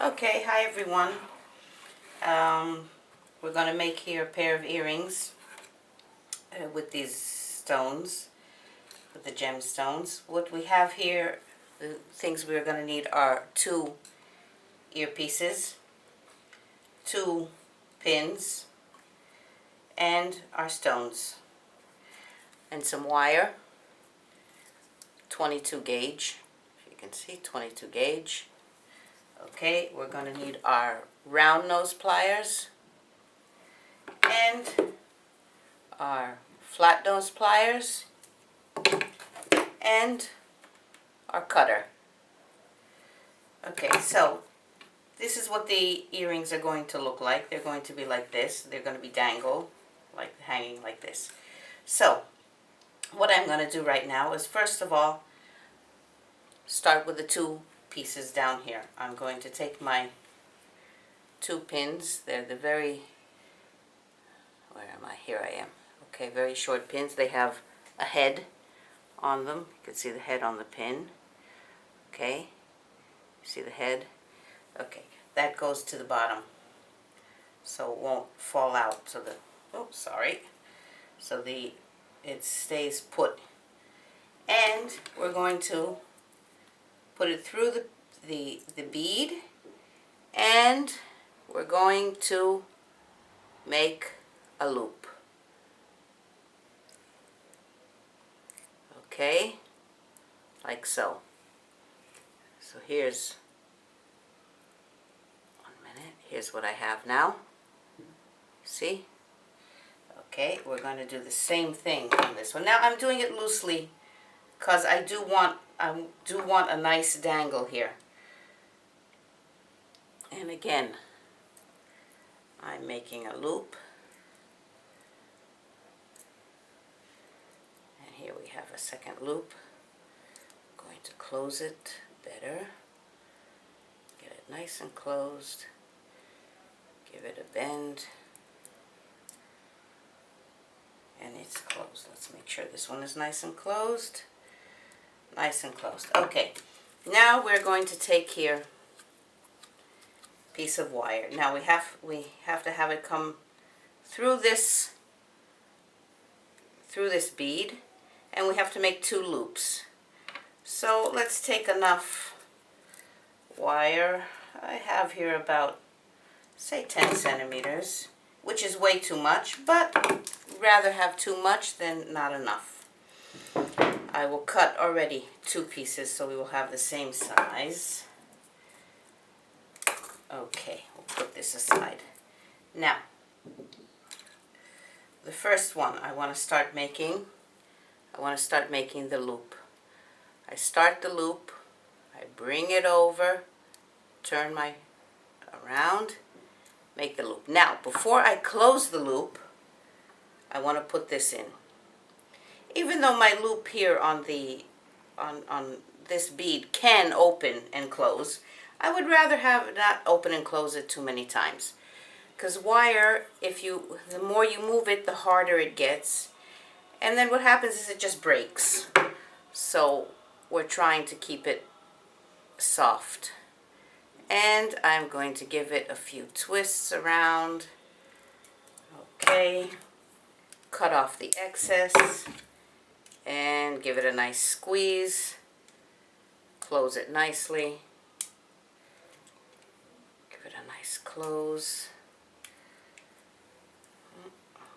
Okay, hi everyone. We're going to make here a pair of earrings with these stones, with the gemstones. What we have here, the things we're going to need are 2 earpieces, 2 pins, and our stones, and some wire, 22 gauge, if you can see, 22 gauge. Okay, we're going to need our round nose pliers and our flat nose pliers and our cutter. Okay, so this is what the earrings are going to look like. They're going to be like this. They're going to be dangled, like hanging like this. So what I'm going to do right now is, first of all, start with the 2 pieces down here. I'm going to take my 2 pins. They're the very, where am I? Here I am. Okay, very short pins. They have a head on them. You can see the head on the pin. Okay, see the head? Okay, that goes to the bottom, so it won't fall out. So it stays put. And we're going to put it through the bead, and we're going to make a loop. Okay, like so. So here's what I have now. See? Okay, we're going to do the same thing on this one. Now I'm doing it loosely because I do want a nice dangle here. And again, I'm making a loop. And here we have a second loop. I'm going to close it better. Get it nice and closed. Give it a bend. And it's closed. Let's make sure this one is nice and closed. Nice and closed. Okay, now we're going to take here a piece of wire. Now we have to have it come through this bead, and we have to make 2 loops. So let's take enough wire. I have here about, say, 10 centimeters, which is way too much, but rather have too much than not enough. I will cut already 2 pieces so we will have the same size. Okay, we'll put this aside. Now, the first one I want to start making the loop. I start the loop, I bring it over, turn my around, make the loop. Now, before I close the loop, I want to put this in. Even though my loop here on this bead can open and close, I would rather have it not open and close it too many times. Because wire, the more you move it, the harder it gets. And then what happens is it just breaks. So we're trying to keep it soft. And I'm going to give it a few twists around. Okay. Cut off the excess and give it a nice squeeze. Close it nicely. Give it a nice close.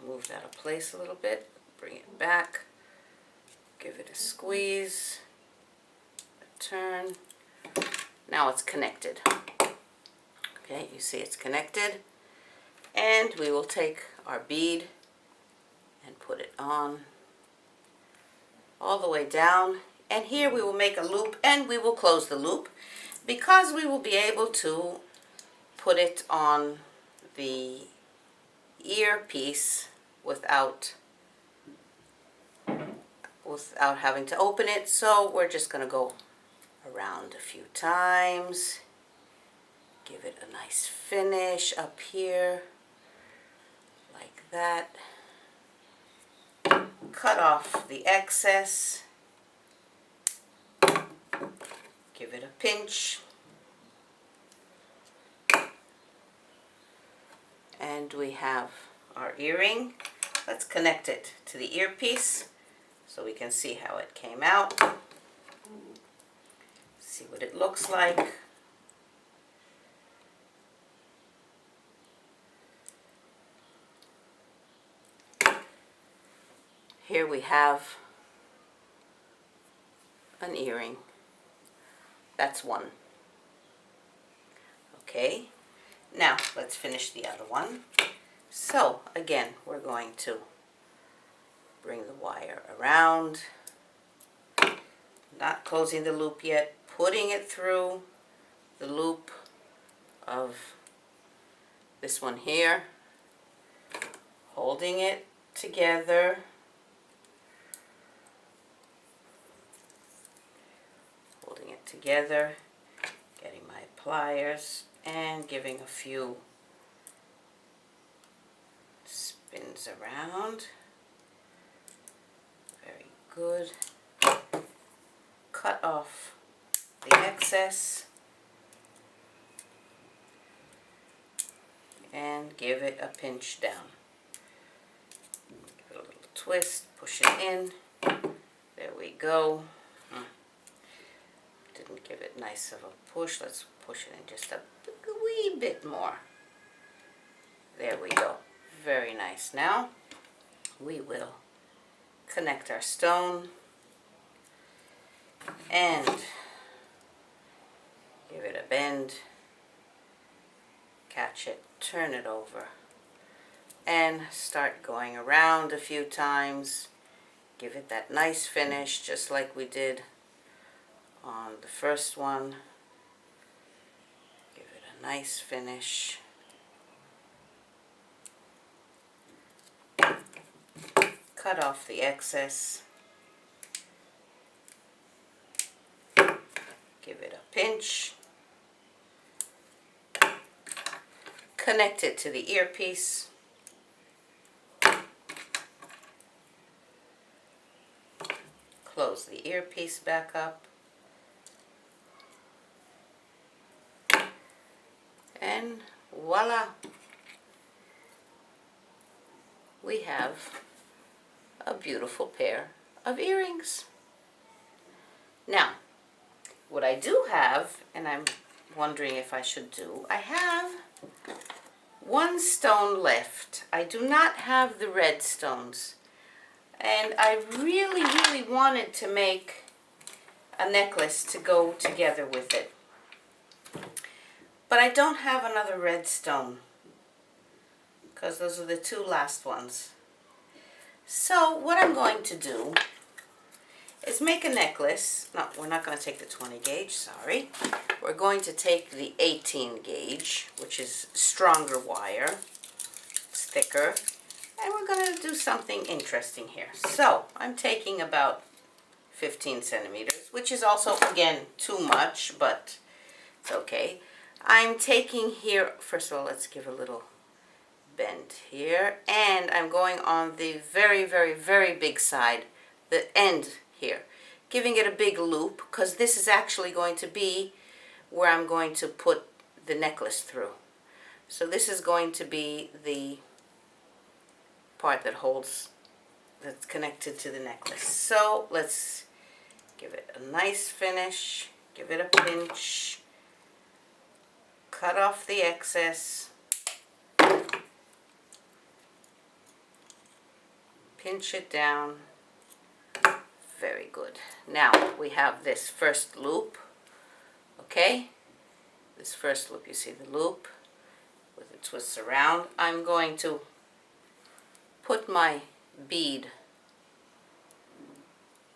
Move that in place a little bit. Bring it back. Give it a squeeze. A turn. Now it's connected. Okay, you see it's connected. And we will take our bead and put it on all the way down, and here we will make a loop, and we will close the loop because we will be able to put it on the earpiece without having to open it. So we're just going to go around a few times, give it a nice finish up here like that. Cut off the excess, give it a pinch, And we have our earring. Let's connect it to the earpiece so we can see how it came out. See what it looks like. Here we have an earring. That's one. Okay, now let's finish the other one. So again, we're going to bring the wire around, not closing the loop yet, putting it through the loop of this one here, holding it together, getting my pliers and giving a few spins around. Very good. Cut off the excess and give it a pinch down. Give it a little twist, push it in. There we go. Didn't give it nice of a push. Let's push it in just a wee bit more. There we go. Very nice. Now we will connect our stone and give it a bend, catch it, turn it over, and start going around a few times. Give it that nice finish just like we did on the first one. Give it a nice finish. Cut off the excess. Give it a pinch. Connect it to the earpiece. Close the earpiece back up. And voila! We have a beautiful pair of earrings. Now, what I do have, and I'm wondering if I should do, I have one stone left. I do not have the red stones. And I really wanted to make a necklace to go together with it. But I don't have another red stone, because those are the two last ones. So what I'm going to do is make a necklace. No, we're not going to take the 20 gauge, sorry. We're going to take the 18 gauge, which is stronger wire. It's thicker. And we're going to do something interesting here. So I'm taking about 15 centimeters, which is also, again, too much, but it's okay. I'm taking here, first of all, let's give a little bend here. And I'm going on the very big side, the end here. Giving it a big loop, because this is actually going to be where I'm going to put the necklace through. So this is going to be the part that holds, that's connected to the necklace. So let's give it a nice finish, give it a pinch, cut off the excess, pinch it down. Very good. Now we have this first loop, okay? This first loop, you see the loop with the twists around. I'm going to put my bead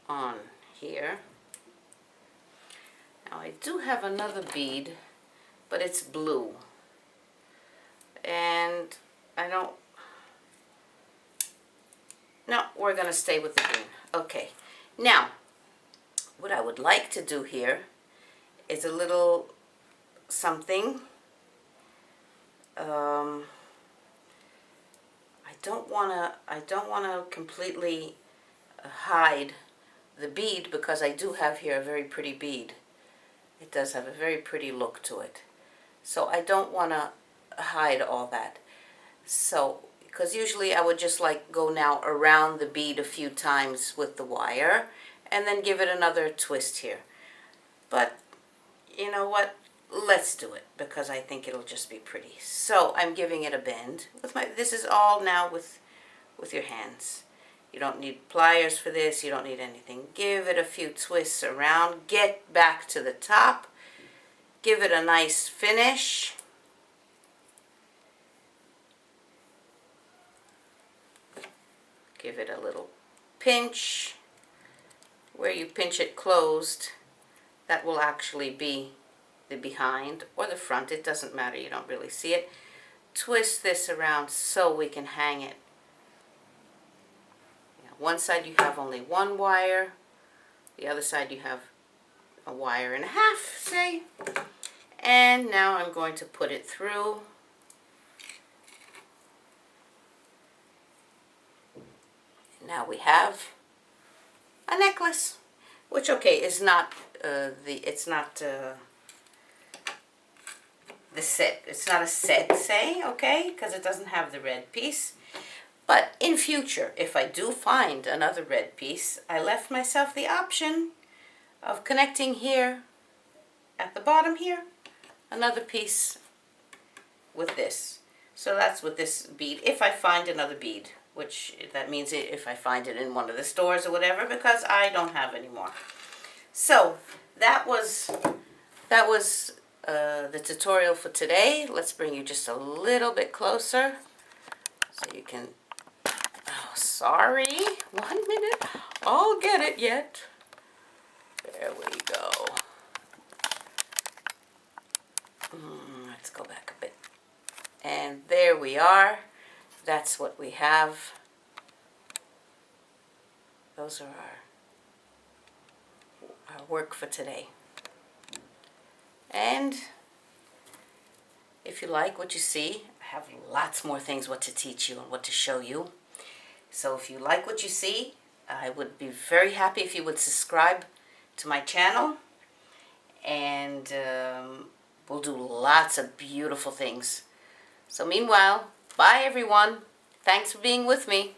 on here. Now I do have another bead, but it's blue. And I don't, no, we're going to stay with the green. Okay. Now, what I would like to do here is a little something. I don't want to completely hide the bead, because I do have here a very pretty bead. It does have a very pretty look to it. So I don't want to hide all that. So, because usually I would just like go now around the bead a few times with the wire and then give it another twist here. But you know what? Let's do it because I think it'll just be pretty. So I'm giving it a bend with my, this is all now with your hands. You don't need pliers for this, you don't need anything. Give it a few twists around, get back to the top, give it a nice finish. Give it a little pinch. Where you pinch it closed, that will actually be the behind or the front. It doesn't matter, you don't really see it. Twist this around so we can hang it. One side you have only one wire, the other side you have a wire and a half, say. And now I'm going to put it through. Now we have a necklace, which okay is not it's not the set. It's not a set, say, okay, because it doesn't have the red piece. But in future, if I do find another red piece, I left myself the option of connecting here at the bottom here another piece with this. So that's with this bead, if I find another bead, which that means if I find it in one of the stores or whatever, because I don't have any more. So that was the tutorial for today. Let's bring you just a little bit closer so you can, oh sorry, 1 minute, I'll get it yet. There we go. Let's go back a bit. And there we are. That's what we have. Those are our work for today. And if you like what you see, I have lots more things what to teach you and what to show you. So if you like what you see, I would be very happy if you would subscribe to my channel. And we'll do lots of beautiful things. So meanwhile, bye everyone. Thanks for being with me.